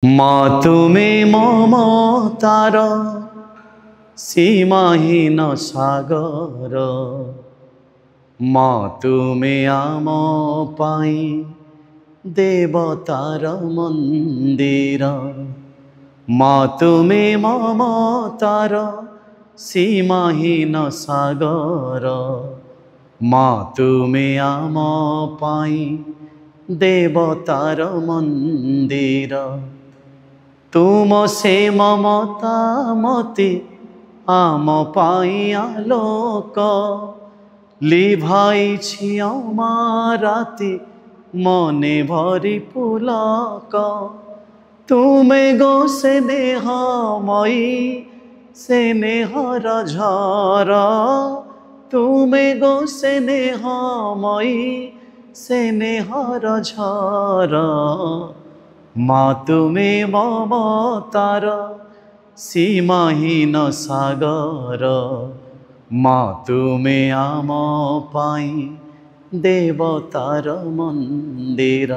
মা তুমি মমতার সীমাহীন সাগর, মা তুমি আম পাই দেবতার মন্দির। মা তুমি মমতার সীমাহীন সাগর, মা তুমি আম পাই দেবতার মন্দির। তুম সে মমতা মতে আম পাই আলোক, লিভাইছি আমারাতে মনে ভরি পুলক। তুমি গো স্নেহময়ী স্নেহর ঝর, তুমি গো স্নেহময়ী স্নেহর ঝর। মা তুমি মমতার সীমাহীন সাগর, মা তুমি আম পাই দেবতার মন্দির।